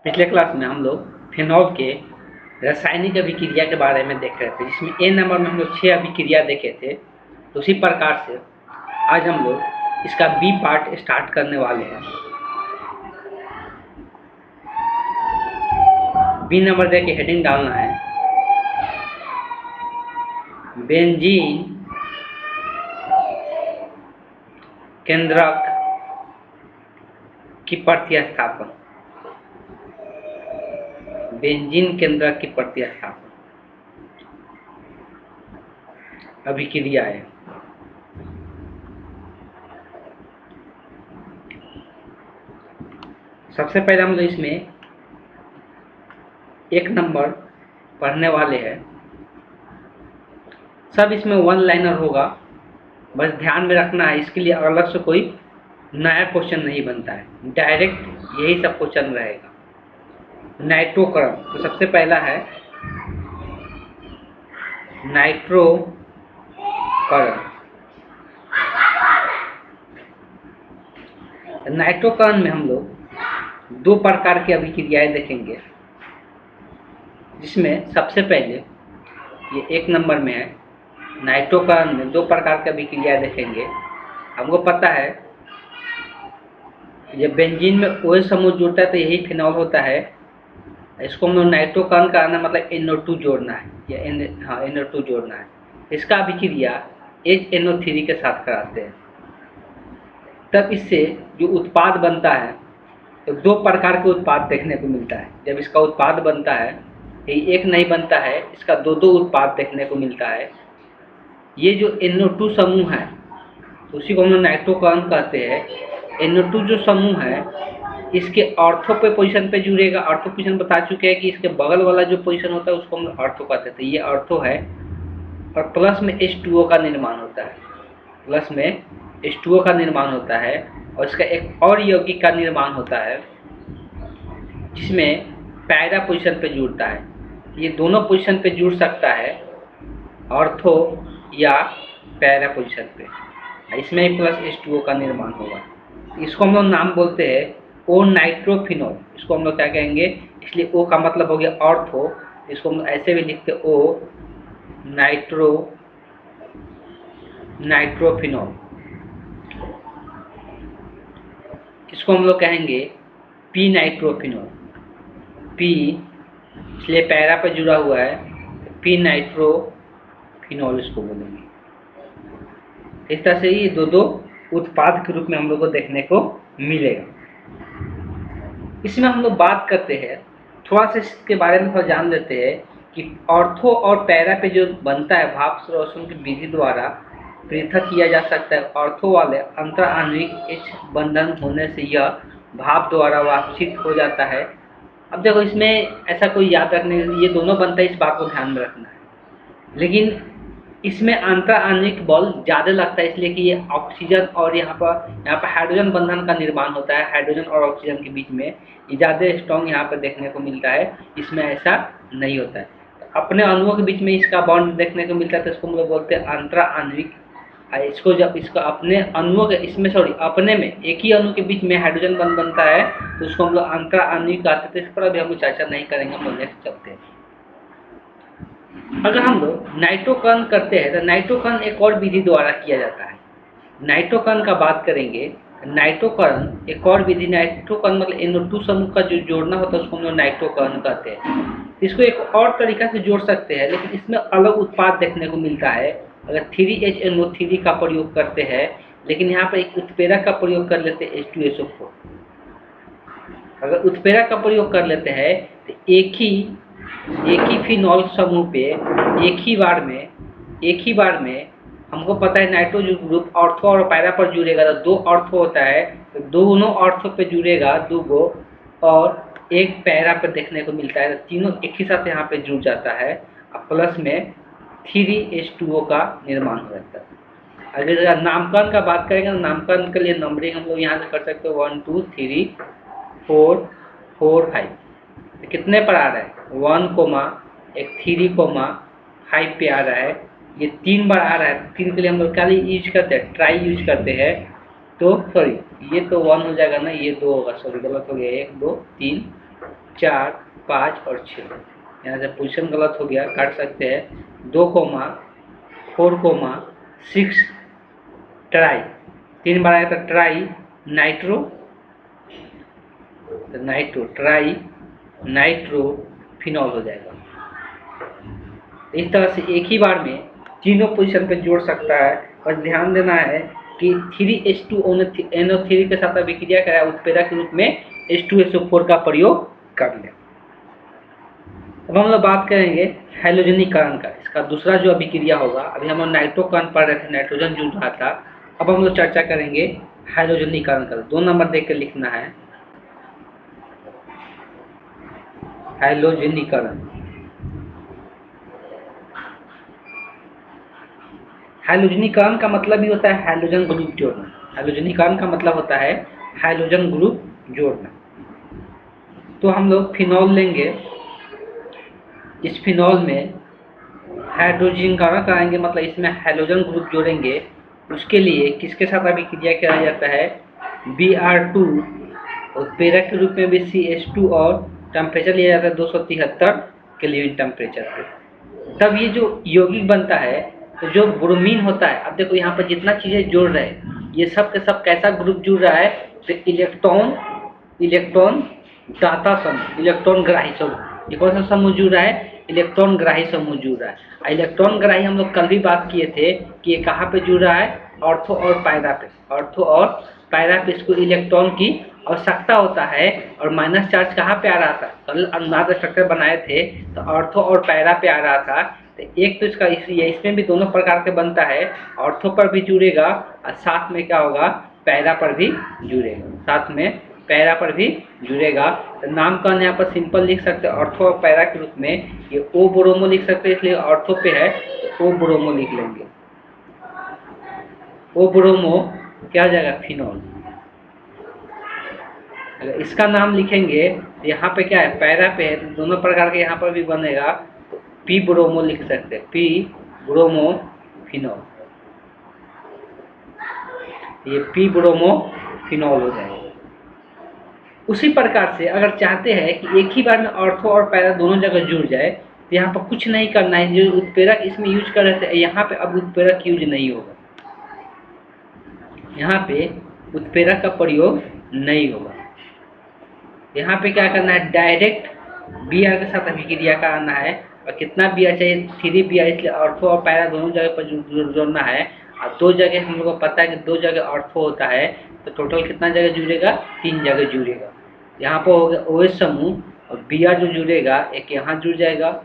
पिछले क्लास में हम लोग फिनॉल के रासायनिक अभिक्रिया के बारे में देख रहे थे, जिसमें ए नंबर में हम लोग 6 अभिक्रिया देखे थे। तो उसी प्रकार से आज हम लोग इसका बी पार्ट स्टार्ट करने वाले हैं। बी नंबर दे के हेडिंग डालना है बेंजीन केंद्रक की प्रतिस्थापन। बेंजीन केंद्रक की प्रतिस्थापन अभिक्रिया है। सबसे पहले हम लोग इसमें एक नंबर पढ़ने वाले हैं। सब इसमें वन लाइनर होगा, बस ध्यान में रखना है। इसके लिए अलग से कोई नया क्वेश्चन नहीं बनता है, डायरेक्ट यही सब क्वेश्चन रहेगा। नाइट्रोकरण, तो सबसे पहला है नाइट्रोकरण। नाइट्रोकरण में हम लोग दो प्रकार की अभिक्रियाएं देखेंगे, जिसमें सबसे पहले ये एक नंबर में है। नाइट्रोकरण में दो प्रकार की अभिक्रियाएं देखेंगे। हमको पता है जब बेंजीन में OH समूह जुड़ता है तो यही फिनॉल होता है। इसको हम लोग नाइट्रोकरण कराना मतलब NO2 जोड़ना है, या NO2 जोड़ना है। इसका अभिक्रिया HNO3 के साथ कराते हैं। तब इससे जो उत्पाद बनता है, तो दो प्रकार के उत्पाद देखने को मिलता है। जब इसका उत्पाद बनता है, ये एक नहीं बनता है, इसका दो दो उत्पाद देखने को मिलता है। ये जो NO2 समूह है, तो उसी को हम लोग नाइट्रोकरण कहते हैं। NO2 जो समूह है, इसके ऑर्थो पे पोजीशन पे जुड़ेगा। ऑर्थो पोजीशन बता चुके हैं कि इसके बगल वाला जो पोजीशन होता है उसको हम लोग ऑर्थो कहते थे। ये ऑर्थो है, और प्लस में H2O का निर्माण होता है। प्लस में H2O का निर्माण होता है, और इसका एक और यौगिक का निर्माण होता है, जिसमें पैरा पोजीशन पे जुड़ता है। ये दोनों पोजीशन पे जुड़ सकता है, ऑर्थो या पैरा पोजीशन पे। इसमें प्लस H2O का निर्माण होगा। इसको हम लोग नाम बोलते हैं ओ नाइट्रोफिनॉल। इसको हम लोग क्या कहेंगे, इसलिए O का मतलब हो गया ऑर्थो। इसको हम ऐसे भी लिखते O नाइट्रोफिनॉल। इसको हम लोग कहेंगे पी नाइट्रोफिनॉल। पी इसलिए पैरा पर जुड़ा हुआ है, पी नाइट्रोफिनॉल इसको बोलेंगे। इस तरह से ये दो दो उत्पाद के रूप में हम लोग को देखने को मिलेगा। इसमें हम लोग बात करते हैं, थोड़ा सा इसके बारे में थोड़ा जान लेते हैं कि ऑर्थो और पैरा पे जो बनता है, भाप श्वसन की विधि द्वारा पृथक किया जा सकता है। ऑर्थो वाले अंतर आणविक H बंधन होने से यह भाप द्वारा वाष्पित हो जाता है। अब देखो, इसमें ऐसा कोई याद रखने, ये दोनों बनता है, इस बात को ध्यान में रखना है। लेकिन इसमें अंतर आणविक बल ज़्यादा लगता है, इसलिए कि ये ऑक्सीजन और यहाँ पर हाइड्रोजन बंधन का निर्माण होता है। हाइड्रोजन और ऑक्सीजन के बीच में ये ज़्यादा स्ट्रॉन्ग यहाँ पर देखने को मिलता है। इसमें ऐसा नहीं होता है। तो अपने अणुओं के बीच में इसका बॉन्ड देखने को मिलता है, तो इसको हम लोग बोलते हैं अंतर आणविक। इसको जब इसका अपने अणुओं के अपने में एक ही अणु के बीच में हाइड्रोजन बंध बनता है, तो उसको हम लोग अंतर आणविक कहते हैं। तो इस पर अभी हम लोग चर्चा नहीं करेंगे, हम लोग नेक्स्ट चलते हैं। अगर हम लोग नाइट्रोकरण करते हैं, तो नाइट्रोकरण एक और विधि द्वारा किया जाता है। नाइट्रोकरण का बात करेंगे, नाइट्रोकरण एक और विधि। नाइट्रोकरण मतलब NO2 समूह का जो जोड़ना होता है, उसको हम लोग नाइट्रोकरण कहते हैं। इसको एक और तरीका से जोड़ सकते हैं, लेकिन इसमें अलग उत्पाद देखने को मिलता है। अगर 3HNO3 का प्रयोग करते हैं, लेकिन यहाँ पर एक उत्प्रेरक का प्रयोग कर लेते हैं, H2SO4। अगर उत्प्रेरक का प्रयोग कर लेते हैं, तो एक ही फिनॉल समूह पे एक ही बार में हमको पता है नाइट्रोजन ग्रुप ऑर्थो और पैरा पर जुड़ेगा, तो दो ऑर्थो होता है, तो दोनों ऑर्थो पे जुड़ेगा दो गो, और एक पैरा पर देखने को मिलता है। तो तीनों एक ही साथ यहाँ पे जुड़ जाता है, और प्लस में 3H2O का निर्माण हो जाता है। अगर नामकरण का बात करेंगे, तो नामकरण के लिए नंबरिंग हम लोग यहाँ से कर सकते हैं 1 2 3 4 4 5। कितने पर आ रहा है, 1, एक 3, 5 पे आ रहा है। ये 3 बार आ रहा है। 3 के लिए हम लोग क्या यूज करते हैं, ट्राई यूज करते हैं। तो सॉरी, ये तो 1 हो जाएगा ना, ये 2 होगा, सॉरी गलत हो गया, 1 2 3 4, 5 और 6। यहाँ से पोजीशन गलत हो गया, काट सकते हैं। 2, 4, 6 ट्राई, 3 बार आया तो ट्राई नाइट्रो, तो नाइट्रो ट्राई नाइट्रो फिनॉल हो जाएगा। इस तरह से एक ही बार में तीनों पोजीशन पे जोड़ सकता है। बस ध्यान देना है कि 3H2NO3 के साथ अभिक्रिया कराया उत्प्रेरक के रूप में H2SO4 का प्रयोग कर लें। अब हम लोग बात करेंगे हैलोजनीकरण का। इसका दूसरा जो अभिक्रिया होगा, अभी हम लोग नाइट्रोकरण पढ़ रहे थे, नाइट्रोजन जुड़ रहा था। अब हम लोग चर्चा करेंगे हैलोजनीकरण का। 2 नंबर देख के लिखना है, हैलोजनीकरण। हैलोजनीकरण का मतलब ही होता है हाइड्रोजन ग्रुप जोड़ना। हैलोजनीकरण का मतलब होता है हाइड्रोजन ग्रुप जोड़ना। तो हम लोग फिनॉल लेंगे, इस फिनॉल में हाइड्रोजनीकरण कराएंगे, मतलब इसमें हाइड्रोजन ग्रुप जोड़ेंगे। उसके लिए किसके साथ अभिक्रिया किया जाता है, Br2 उत्प्रेरक के रूप में भी CH2 और टेम्परेचर लिया जाता है 273 केल्विन टेम्परेचर पे। तब ये जो यौगिक बनता है, तो जो ब्रोमीन होता है, अब देखो यहाँ पर जितना चीजें जोड़ रहे हैं, ये सब के सब कैसा ग्रुप जुड़ रहा है, तो इलेक्ट्रॉन दाता समूह, इलेक्ट्रॉन ग्राही समूह। ये कौन सा समूह जुड़ रहा है, इलेक्ट्रॉन ग्राही समूह जुड़ रहा है। इलेक्ट्रॉन ग्राही हम लोग कल भी बात किए थे कि ये कहाँ पे जुड़ रहा है, ऑर्थो और पैरा पे। ऑर्थो और पैरा पे इसको इलेक्ट्रॉन की आवश्यकता होता है, और माइनस चार्ज कहाँ पे आ रहा था, कल अनुनाद स्ट्रक्चर बनाए थे तो ऑर्थो और पैरा पे आ रहा था। तो एक तो इसका इसमें भी दोनों प्रकार के बनता है, ऑर्थो पर भी जुड़ेगा और साथ में क्या होगा, पैरा पर भी जुड़ेगा, साथ में पैरा पर भी जुड़ेगा। तो नामकरण यहाँ पर सिंपल लिख सकते हैं ऑर्थो और पैरा के रूप में। ये ओ ब्रोमो लिख सकते हैं, इसलिए ऑर्थो पे है तो ओ ब्रोमो लिख लेंगे। ओ ब्रोमो क्या हो जाएगा, फिनॉल। अगर इसका नाम लिखेंगे तो यहाँ पे क्या है, पैरा पे है, तो दोनों प्रकार के यहाँ पर भी बनेगा, तो पी ब्रोमो लिख सकते हैं, पी ब्रोमो फिनॉल। ये पी ब्रोमो फिनॉल हो जाएगा। उसी प्रकार से अगर चाहते हैं कि एक ही बार में ऑर्थो और पैरा दोनों जगह जुड़ जाए, तो यहाँ पर कुछ नहीं करना है। जो उत्प्रेरक इसमें यूज कर रहे थे, यहाँ पे अब उत्प्रेरक यूज नहीं होगा, यहाँ पे उत्प्रेरक का प्रयोग नहीं होगा। यहाँ पे क्या करना है, डायरेक्ट Br के साथ अभिक्रिया कराना है। और कितना Br चाहिए, 3 Br, इसलिए ऑर्थो और पैरा दोनों जगह पर जोड़ना है। और 2 जगह हम लोग को पता है कि 2 जगह ऑर्थो होता है, तो टोटल कितना जगह जुड़ेगा, 3 जगह जुड़ेगा। यहाँ पर हो गया OH समूह, और Br जो जुड़ेगा, एक यहाँ जुड़ जाएगा,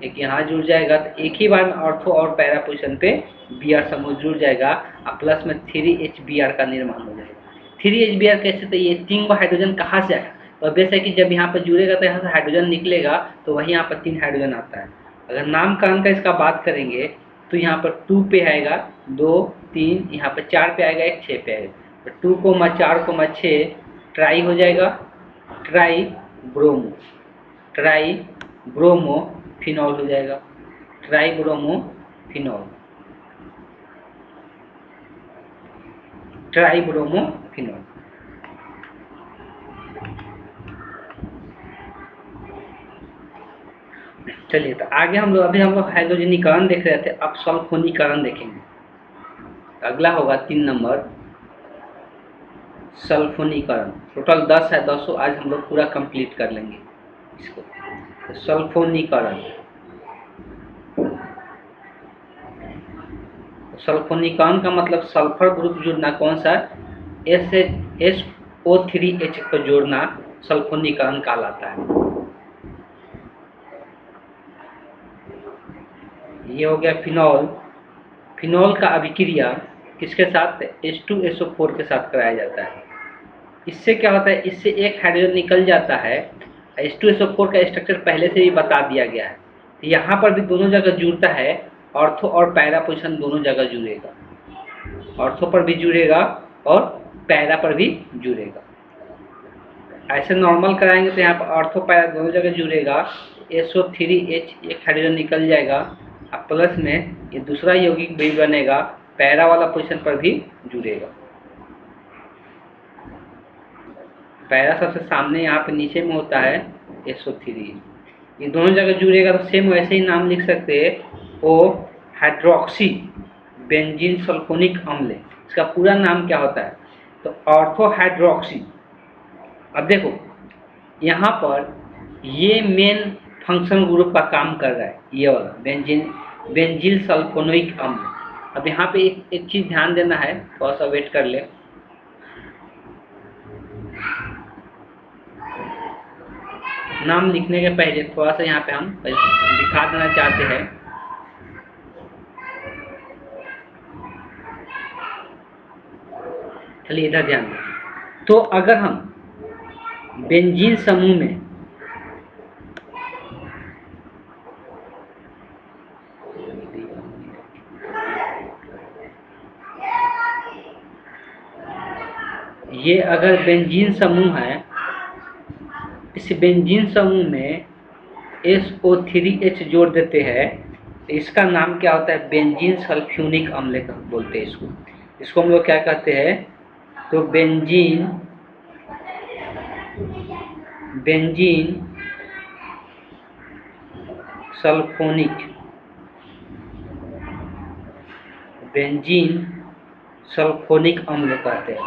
एक यहाँ जुड़ जाएगा। तो एक ही बार में ऑर्थो और पैरा पोजिशन पे Br समूह जुड़ जाएगा, और प्लस में 3HBr का निर्माण हो जाएगा। 3HBr कैसे, तो ये 3 हाइड्रोजन कहाँ से आया, तो अब जैसे कि जब यहाँ पर जुड़ेगा तो यहाँ से हाइड्रोजन निकलेगा, तो वही यहाँ पर 3 हाइड्रोजन आता है। अगर नामकरण का इसका बात करेंगे तो यहाँ पर 2 पे आएगा, 2, 3, यहाँ पर 4 पे आएगा, एक 6 पे आएगा। तो 2, 4, 6 ट्राई हो जाएगा, ट्राई ब्रोमो फिनॉल हो जाएगा, try bromo phenol, try bromo phenol. चलिए, तो आगे हम लोग हाइड्रोजनीकरण देख रहे थे, अब सल्फोनीकरण देखेंगे। अगला होगा 3 नंबर, सल्फोनीकरण। टोटल 10 है, 10 आज हम लोग पूरा कंप्लीट कर लेंगे इसको। तो सल्फोनीकरण, सल्फोनीकरण का मतलब सल्फर ग्रुप जुड़ना, कौन सा, SO3H को जोड़ना सल्फोनीकरण कहलाता है। ये हो गया फिनॉल। फिनॉल का अभिक्रिया किसके साथ, H2SO4 के साथ कराया जाता है। इससे क्या होता है, इससे एक हाइड्रोजन निकल जाता है। H2SO4 का स्ट्रक्चर पहले से ही बता दिया गया है। तो यहाँ पर भी दोनों जगह जुड़ता है, ऑर्थो और पैरा पोजिशन दोनों जगह जुड़ेगा, ऑर्थो पर भी जुड़ेगा और पैरा पर भी जुड़ेगा। ऐसे नॉर्मल कराएंगे तो यहाँ पर ऑर्थो पैरा दोनों जगह जुड़ेगा, SO3H एक हाइड्रोजन निकल जाएगा, अब प्लस में ये दूसरा यौगिक भी बनेगा, पैरा वाला पोजीशन पर भी जुड़ेगा। पैरा सबसे सामने यहाँ पे नीचे में होता है, SO3, ये दोनों जगह जुड़ेगा तो सेम वैसे ही नाम लिख सकते हैं, ओ हाइड्रोक्सी बेंजीन सल्फोनिक अम्ल। इसका पूरा नाम क्या होता है? तो ऑर्थो हाइड्रोक्सी। अब देखो यहाँ पर ये मेन फंक्शनल ग्रुप का काम कर रहा है, ये वाला बेंजीन सल्फोनिक अम्ल। अब यहाँ पे एक चीज ध्यान देना है, थोड़ा सा वेट कर ले। नाम लिखने के पहले थोड़ा सा यहाँ पे हम दिखा देना चाहते हैं। चलिए इधर ध्यान दें। तो अगर हम बेंजीन समूह में ये अगर बेंजीन समूह है, इस बेंजीन समूह में SO3H जोड़ देते हैं, तो इसका नाम क्या होता है? बेंजीन सल्फ्यूनिक अम्ल बोलते हैं इसको। इसको हम लोग क्या कहते हैं? तो बेंजीन सल्फोनिक अम्ल कहते हैं।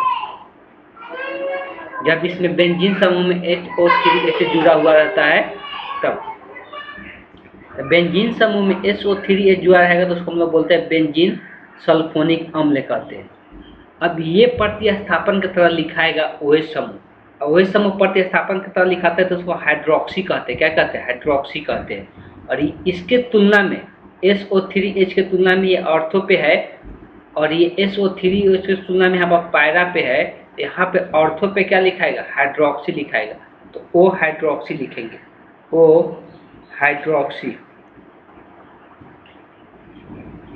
जब इसमें बेंजीन समूह में SO3H जुड़ा हुआ रहता है तब। बेंजीन समूह में SO3H जुड़ा रहेगा तो उसको हम लोग बोलते हैं बेंजीन सल्फोनिक अम्ल कहते हैं। अब ये प्रतिस्थापन की तरह लिखाएगा OH समूह। OH समूह प्रतिस्थापन की तरह लिखाते हैं तो उसको हाइड्रोक्सी कहते हैं। क्या कहते हैं? हाइड्रोक्सी कहते हैं। और इसके तुलना में SO3H के तुलना में ये ऑर्थो पे है, और ये SO3H की तुलना में यहाँ पर पैरा पे है। यहाँ पे ऑर्थो पे क्या लिखाएगा? हाइड्रोक्सी लिखाएगा। तो O हाइड्रोक्सी लिखेंगे, O हाइड्रोक्सी।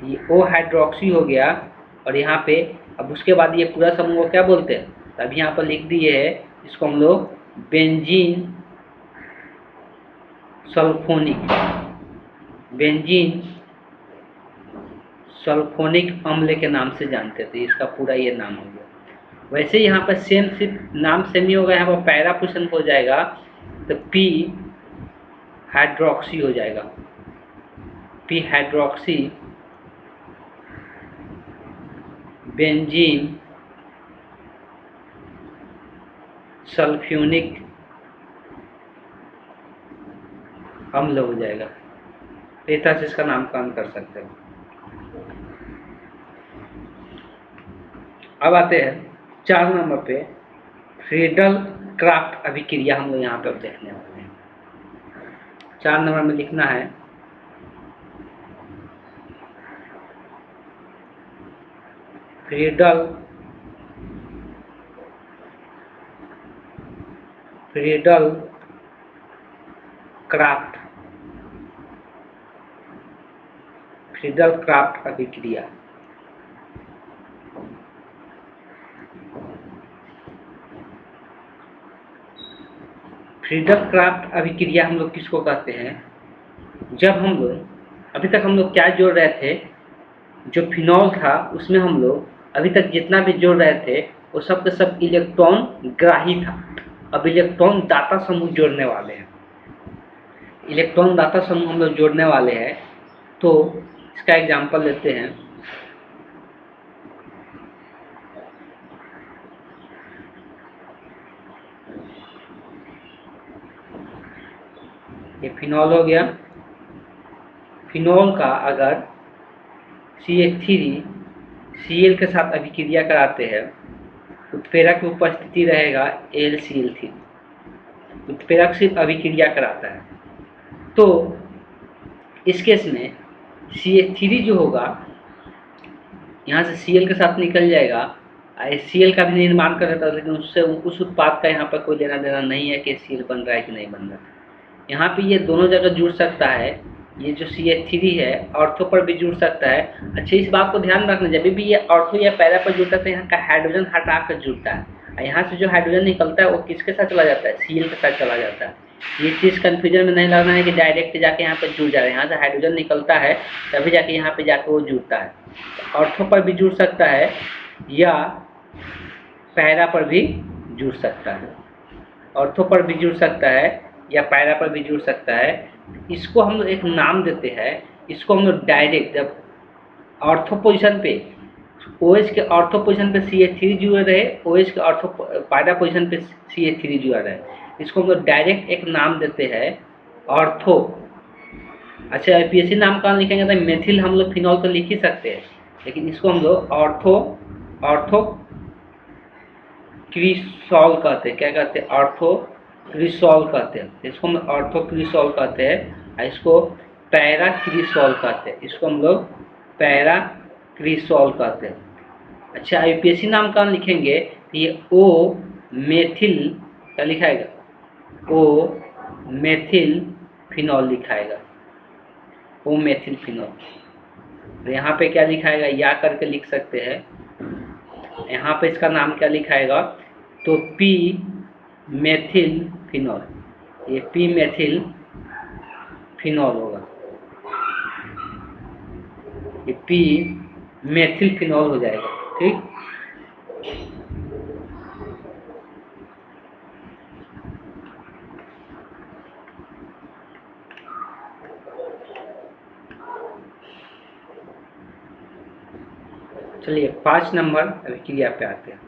ये O हाइड्रोक्सी हो गया। और यहाँ पे अब उसके बाद ये पूरा समूह को क्या बोलते हैं? तो अभी यहाँ पर लिख दिए है, इसको हम लोग बेंजीन सल्फोनिक अम्ल के नाम से जानते थे। इसका पूरा ये नाम हो गया। वैसे यहाँ पर सेम सिर्फ नाम सेम ही होगा, यहाँ पर पैरा पोजिशन हो जाएगा तो P हाइड्रोक्सी हो जाएगा। P हाइड्रोक्सी बेंजीन सल्फ्यूनिक अम्ल हो जाएगा। इस तरह से इसका नामकरण कर सकते हैं। अब आते हैं 4 नंबर पे, फ्रीडल क्राफ्ट अभिक्रिया हम लोग यहाँ पे अब देखने वाले हैं। 4 नंबर में लिखना है फ्रीडल क्राफ्ट अभिक्रिया। फ्रीडल क्राफ्ट अभिक्रिया हम लोग किसको कहते हैं? जब हम लोग अभी तक हम लोग क्या जोड़ रहे थे? जो फिनॉल था उसमें हम लोग अभी तक जितना भी जोड़ रहे थे वो सब के सब इलेक्ट्रॉन ग्राही था। अब इलेक्ट्रॉन दाता समूह जोड़ने वाले हैं। इलेक्ट्रॉन दाता समूह हम लोग जोड़ने वाले हैं। तो इसका एग्जांपल लेते हैं। ये फिनॉल हो गया। फिनॉल का अगर CH3 Cl के साथ अभिक्रिया कराते हैं, उत्प्रेरक की उपस्थिति रहेगा AlCl3। उत्प्रेरक सिर्फ अभिक्रिया कराता है। तो इस केस में CH3 जो होगा यहाँ से Cl के साथ निकल जाएगा। Cl का भी निर्माण कर देता है, लेकिन उससे उस उत्पाद का यहाँ पर कोई लेना देना नहीं है कि Cl बन रहा है कि नहीं बन रहा है। यहाँ पे ये दोनों जगह जुड़ सकता है। ये जो CH3 है ऑर्थो पर भी जुड़ सकता है। अच्छा, इस बात को ध्यान रखना, जब भी ये ऑर्थो या पैरा पर जुड़ता है तो यहाँ का हाइड्रोजन हटा कर जुड़ता है। और यहाँ से जो हाइड्रोजन निकलता है वो किसके साथ चला जाता है? Cl के साथ चला जाता है। ये चीज़ कन्फ्यूजन में नहीं लगना है कि डायरेक्ट जाके यहाँ पर जुड़ जा रहा है। यहाँ से हाइड्रोजन निकलता है तभी जाके यहाँ पे जाके वो जुड़ता है। ऑर्थो पर भी जुड़ सकता है या पैरा पर भी जुड़ सकता है। ऑर्थो पर भी जुड़ सकता है या पैरा पर भी जुड़ सकता है। इसको हम लोग एक नाम देते हैं। इसको हम लोग डायरेक्ट जब ऑर्थो पोजिशन पे OH के ऑर्थो पोजिशन पे CH3 जुड़ा रहे, OH के ऑर्थो पैरा पोजिशन पे CH3 जुड़ा रहे, इसको हम लोग डायरेक्ट एक नाम देते हैं ऑर्थो। अच्छा, IPSC नाम कहाँ लिखेंगे तो मेथिल हम लोग फिनॉल तो लिख ही सकते हैं, लेकिन इसको हम लोग ऑर्थो क्रिसॉल कहते हैं। क्या कहते हैं? ऑर्थो क्रिसॉल कहते हैं। इसको हम ऑर्थो क्रिसॉल कहते हैं और इसको पैरा क्रिसॉल कहते हैं। इसको हम लोग पैरा क्रिसॉल कहते हैं। अच्छा, IPSC नाम कहाँ लिखेंगे तो ये O मेथिल क्या लिखाएगा? O मेथिल फिनॉल लिखाएगा, O मेथिल फिनॉल। यहाँ पे क्या लिखाएगा? या करके लिख सकते हैं। यहाँ पे इसका नाम क्या लिखाएगा तो P मेथिल फिनॉल, ये P मेथिल फिनॉल होगा, ये P मेथिल फिनॉल हो जाएगा। ठीक, चलिए 5 नंबर अभिक्रिया पे आते हैं।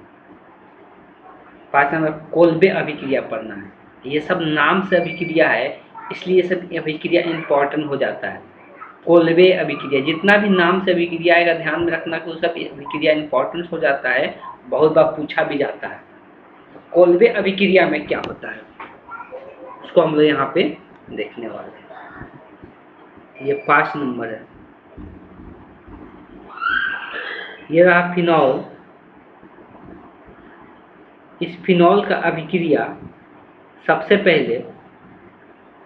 5 नंबर कोल्बे अभिक्रिया पढ़ना है। ये सब नाम से अभिक्रिया है, इसलिए सब अभिक्रिया इंपॉर्टेंट हो जाता है। कोल्बे अभिक्रिया, जितना भी नाम से अभिक्रिया आएगा ध्यान में रखना कि वो सब अभिक्रिया इंपॉर्टेंट हो जाता है, बहुत बार पूछा भी जाता है। कोल्बे अभिक्रिया में क्या होता है उसको हम लोग यहाँ पे देखने वाले हैं। ये 5 नंबर है। ये रहा फिनॉल। इस फिनॉल का अभिक्रिया सबसे पहले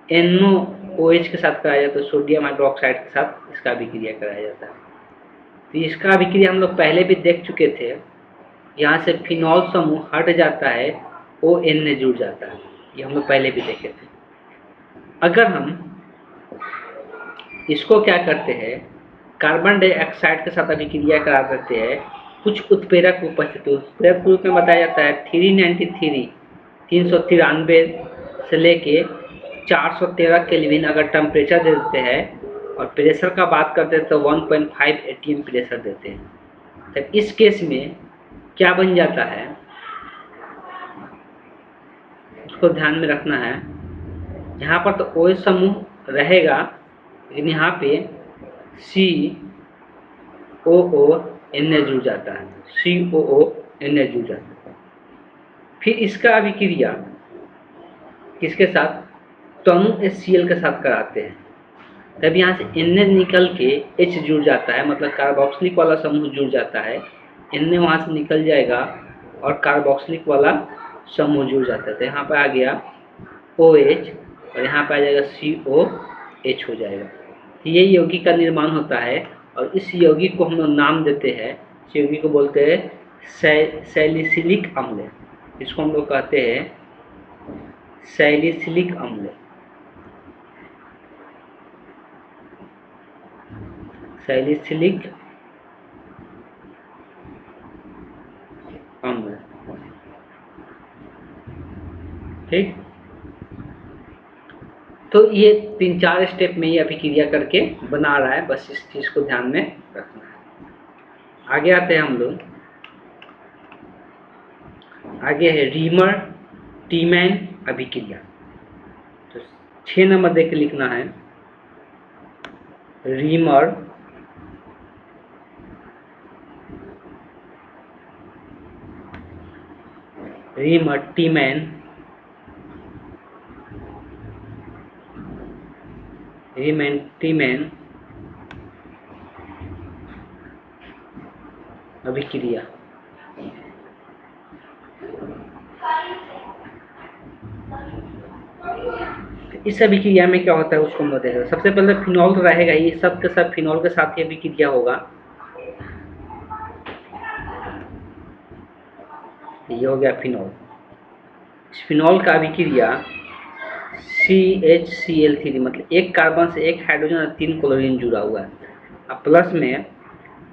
NOOH के साथ कराया जाता है, सोडियम हाइड्रोक्साइड के साथ इसका अभिक्रिया कराया जाता है। तो इसका अभिक्रिया हम लोग पहले भी देख चुके थे। यहाँ से फिनॉल समूह हट जाता है, ON जुड़ जाता है, ये हम लोग पहले भी देखे थे। अगर हम इसको क्या करते हैं, कार्बन डाइऑक्साइड के साथ अभिक्रिया करा देते हैं, कुछ उत्प्रेरक उपस्थित, उत्प्रेरक के रूप में बताया जाता है 393 से लेके 413 केल्विन अगर टेम्परेचर दे देते हैं और प्रेशर का बात करते हैं तो 1.5 ATM प्रेशर देते हैं। तो इस केस में क्या बन जाता है उसको ध्यान में रखना है। यहाँ पर तो OH समूह रहेगा, लेकिन यहाँ पे COON जुड़ जाता है, COON जुड़ जाता है। फिर इसका अभिक्रिया किसके साथ? टोनू HCl के साथ कराते हैं। तब यहाँ से Na निकल के H जुड़ जाता है, मतलब कार्बोक्सिलिक वाला समूह जुड़ जाता है। Na वहाँ से निकल जाएगा और कार्बोक्सिलिक वाला समूह जुड़ जाता है। तो यहाँ पर आ गया OH और यहाँ पर आ जाएगा COH हो जाएगा। ये यौगिक का निर्माण होता है और इस यौगिक को हम लोग नाम देते हैं। इस यौगिक को बोलते हैं सैलिसिलिक अम्ल। इसको हम लोग कहते हैं सैलिसिलिक अम्ल। सैलिसिलिक अम्ल, ठीक। तो ये 3-4 स्टेप में ये अभिक्रिया करके बना रहा है, बस इस चीज को ध्यान में रखना है। आगे आते हैं हम लोग। आगे है रीमर टीमैन अभिक्रिया। तो 6 नंबर देख के लिखना है। रीमर टीमैन अभिक्रिया। इस अभिक्रिया में क्या होता है उसको हम देखेंगे। सबसे पहले फिनॉल तो रहेगा, ये सब के सब फिनॉल के साथ ही अभिक्रिया होगा। ये हो गया फिनॉल। इस फिनॉल का अभिक्रिया CHCl3, मतलब एक कार्बन से एक हाइड्रोजन और 3 क्लोरीन जुड़ा हुआ है, अब प्लस में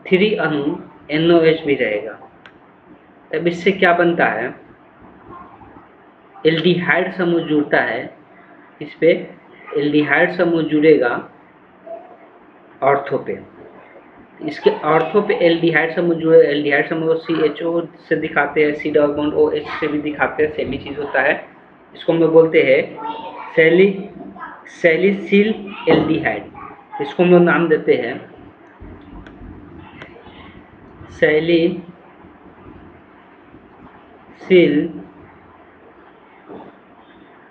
3 अणु NOH भी रहेगा। तब इससे क्या बनता है, एल्डिहाइड समूह जुड़ता है इस पे एल्डिहाइड समूह जुड़ेगा ऑर्थो पे। इसके ऑर्थो पे एल्डिहाइड समूह जुड़े, एल्डिहाइड समूह CHO से दिखाते हैं, C डबल बॉन्ड OH से भी दिखाते हैं, सेम ही चीज़ होता है। इसको हम लोग बोलते हैं सैलिसिल एल्डिहाइड। इसको हम लोग नाम देते हैं salicyl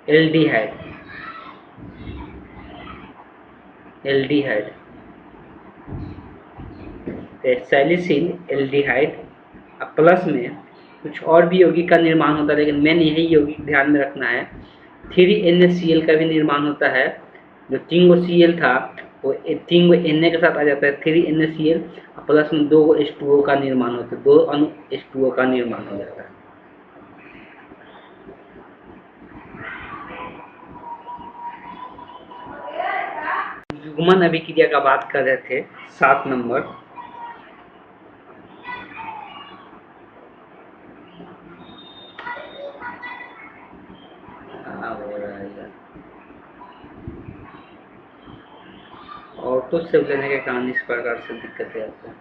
aldehyde. Salicyl aldehyde plus में कुछ और भी यौगिक का निर्माण होता है, लेकिन मेन यही यौगिक ध्यान में रखना है। 3NaCl का भी निर्माण होता है। जो 3 Cl था वो 3 Na के साथ आ जाता है, 3NaCl प्लस में 2 H2O का निर्माण होता है, 2 अणु H2O का निर्माण हो जाता है। युग्मन अभिक्रिया का बात कर रहे थे 7 नंबर। ऑटो सेव लेने के कारण इस प्रकार से दिक्कतें आती हैं।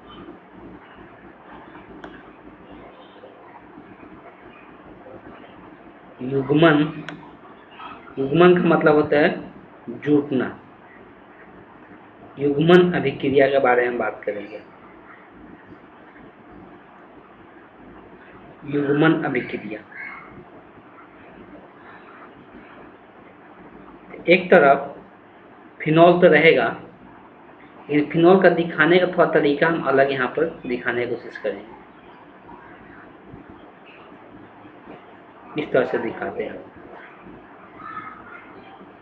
युग्मन का मतलब होता है जुटना। युग्मन अभिक्रिया के बारे में बात करेंगे। युग्मन अभिक्रिया एक तरफ फिनॉल तो रहेगा, लेकिन फिनॉल का दिखाने का थोड़ा तरीका हम अलग यहाँ पर दिखाने की कोशिश करेंगे। इस तरह से दिखाते हैं,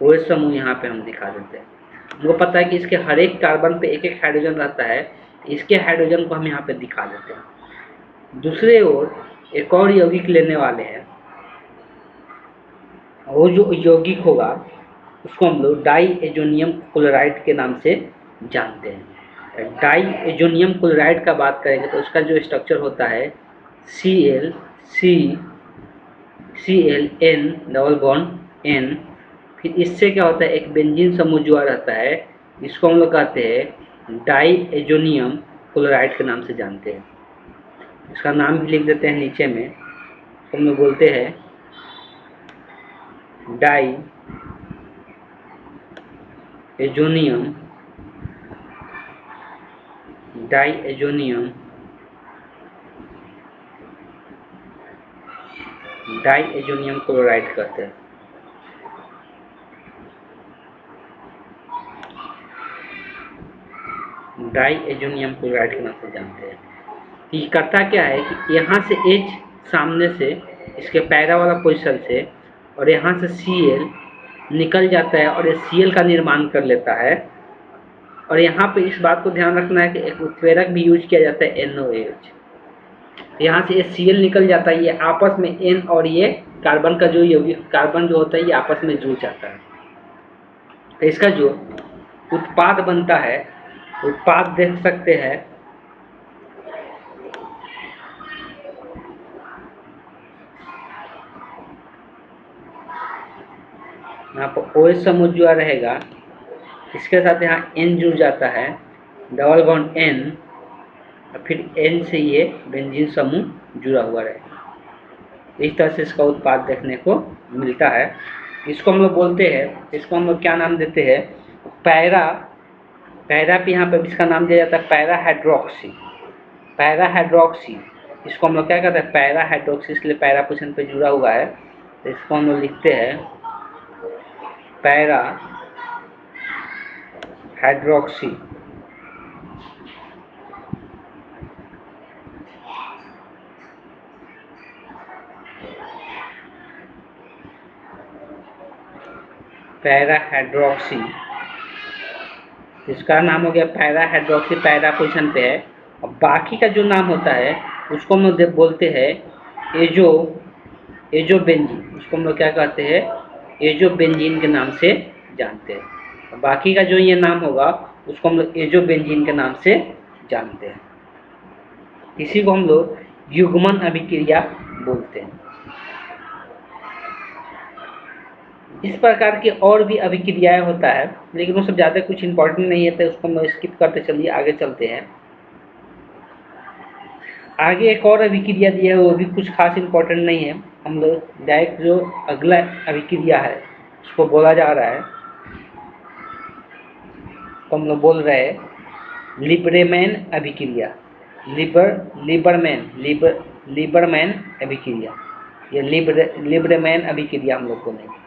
वो समूह यहाँ पे हम दिखा देते हैं। हमको पता है कि इसके हर एक कार्बन पे एक एक हाइड्रोजन रहता है, इसके हाइड्रोजन को हम यहाँ पे दिखा देते हैं। दूसरे ओर एक और यौगिक लेने वाले हैं, वो जो यौगिक होगा उसको हम लोग डाईएजोनियम क्लोराइड के नाम से जानते हैं। डाईएजोनियम क्लोराइड का बात करेंगे तो उसका जो स्ट्रक्चर होता है ClN डबल बॉन्ड N। फिर इससे क्या होता है, एक बेंजीन समूह जुड़ा रहता है, इसको हम लोग कहते हैं डाईएजोनियम क्लोराइड के नाम से जानते हैं। इसका नाम भी लिख देते हैं नीचे में। हम लोग बोलते हैं डाईएजोनियम क्लोराइड कहते हैं। डाईएजोनियम क्लोराइड के नाम से जानते हैं। ये करता क्या है कि यहाँ से H सामने से इसके पैरा वाला पोजीशन से, और यहाँ से Cl निकल जाता है और ये Cl का निर्माण कर लेता है। और यहाँ पे इस बात को ध्यान रखना है कि एक उत्प्रेरक भी यूज किया जाता है NOH। यहाँ से ये Cl निकल जाता है, ये आपस में N और ये कार्बन का जो यौगिक कार्बन जो होता है ये आपस में जुड़ जाता है। तो इसका जो उत्पाद बनता है, उत्पाद देख सकते हैं। यहाँ पर OH समूह जुड़ा रहेगा, इसके साथ यहाँ N जुड़ जाता है, डबल बॉन्ड N, और फिर N से ये बेंजीन समूह जुड़ा हुआ रहेगा। इस तरह से इसका उत्पाद देखने को मिलता है। इसको हम लोग बोलते हैं, इसको हम लोग क्या नाम देते हैं, पैरा पे यहाँ पर इसका नाम दिया जाता है पैरा हाइड्रोक्सी। इसको हम लोग क्या कहते हैं, पैरा हाइड्रोक्सी, इसलिए पैरा पोजीशन पे जुड़ा हुआ है। तो इसको हम लोग लिखते हैं पैरा हाइड्रोक्सी। पैरा हाइड्रोक्सी, इसका नाम हो गया पैरा हाइड्रोक्सी, पैरा पोजीशन पे है। और बाकी का जो नाम होता है उसको हम लोग बोलते हैं एजो बेंजीन। उसको हम लोग क्या कहते हैं, एजो बेंजीन के नाम से जानते हैं। बाकी का जो ये नाम होगा उसको हम लोग एजो बेंजीन के नाम से जानते हैं। इसी को हम लोग युग्मन अभिक्रिया बोलते हैं। इस प्रकार की और भी अभिक्रियाएं होता है, लेकिन वो सब ज़्यादा कुछ इंपॉर्टेंट नहीं है, तो उसको हम स्किप करते चलिए आगे चलते हैं। आगे एक और अभिक्रिया दिया है, वो भी कुछ खास इंपॉर्टेंट नहीं है। हम लोग डायरेक्ट जो अगला अभिक्रिया है उसको बोला जा रहा है, तो हम लोग बोल रहे हैं लिबरेमैन अभिक्रिया। लिबरमैन अभिक्रिया, ये लिबरेमैन अभिक्रिया हम लोग बोलेंगे।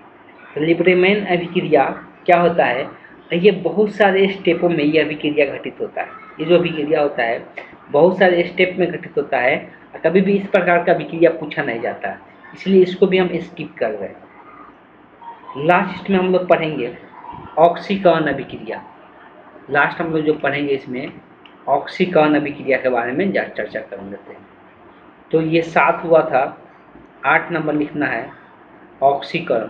तो लिबरेमैन अभिक्रिया क्या होता है? ये बहुत सारे स्टेपों में ये अभिक्रिया घटित होता है। ये जो अभिक्रिया होता है बहुत सारे स्टेप में घटित होता है, कभी भी इस प्रकार का अभिक्रिया पूछा नहीं जाता है, इसलिए इसको भी हम स्किप कर रहे हैं। लास्ट में हम लोग पढ़ेंगे ऑक्सीकरण अभिक्रिया। लास्ट हम लोग जो पढ़ेंगे इसमें ऑक्सीकरण अभिक्रिया के बारे में चर्चा कर लेते हैं। तो ये 7 हुआ था, 8 नंबर लिखना है ऑक्सीकरण।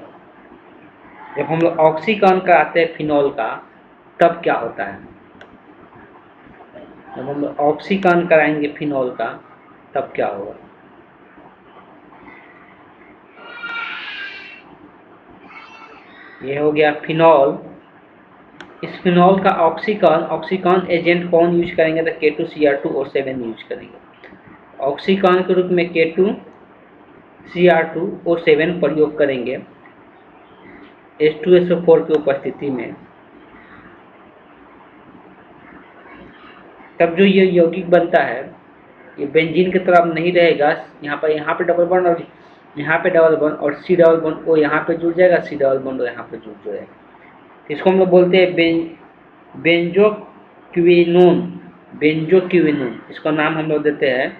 जब हम लोग ऑक्सीकरण कराते हैं फिनॉल का तब क्या होता है? जब हम लोग ऑक्सीकरण कराएंगे फिनॉल का तब क्या होगा? ये हो गया फिनॉल। इस फिनॉल का ऑक्सीकरण एजेंट कौन यूज करेंगे? तो K2Cr2O7 यूज करेंगे। ऑक्सीकरण के रूप में K2Cr2O7 प्रयोग करेंगे H2SO4 की उपस्थिति में। तब जो ये यौगिक बनता है ये बेंजीन की तरफ नहीं रहेगा, यहाँ पे डबल बॉन्ड और यहाँ पे डबल बॉन्ड और C डबल बॉन्ड वो यहाँ पे जुड़ जाएगा, C डबल बॉन्ड वो यहाँ पे जुड़ जाएगा। इसको हम लोग बोलते हैं बेंजोक्विनोन। इसका नाम हम लोग देते हैं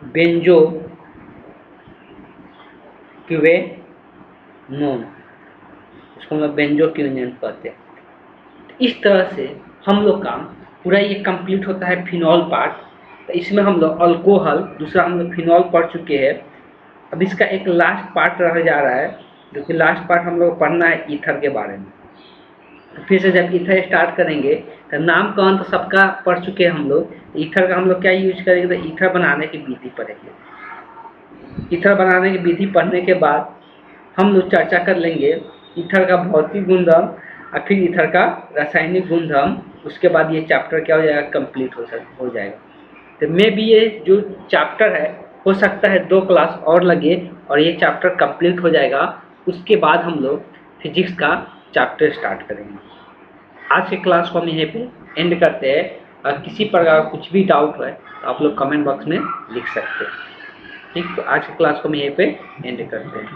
बेंजोक्विनोन। इसको हम लोग बेंजोक्विनोन कहते हैं। इस तरह से हम लोग का पूरा ये कंप्लीट होता है फिनॉल पार्ट। तो इसमें हम लोग अल्कोहल, दूसरा हम लोग फिनॉल पढ़ चुके हैं। अब इसका एक लास्ट पार्ट रह जा रहा है, जो कि लास्ट पार्ट हम लोग पढ़ना है ईथर के बारे में। तो फिर से जब ईथर स्टार्ट करेंगे तो नामकरण तो सबका पढ़ चुके हैं हम लोग। ईथर का हम लोग क्या यूज करेंगे? तो ईथर बनाने की विधि पढ़ेंगे। ईथर बनाने की विधि पढ़ने के बाद हम लोग चर्चा कर लेंगे ईथर का भौतिक गुणधर्म और फिर ईथर का रासायनिक गुणधर्म। उसके बाद ये चैप्टर क्या हो जाएगा? कंप्लीट हो जाएगा। तो मे भी ये जो चैप्टर है हो सकता है 2 क्लास और लगे और ये चैप्टर कंप्लीट हो जाएगा। उसके बाद हम लोग फिजिक्स का चैप्टर स्टार्ट करेंगे। आज के क्लास को हम यहीं पे एंड करते हैं। और किसी प्रकार कुछ भी डाउट है तो आप लोग कमेंट बॉक्स में लिख सकते हैं। ठीक, तो आज के क्लास को हम यहीं पे एंड करते हैं।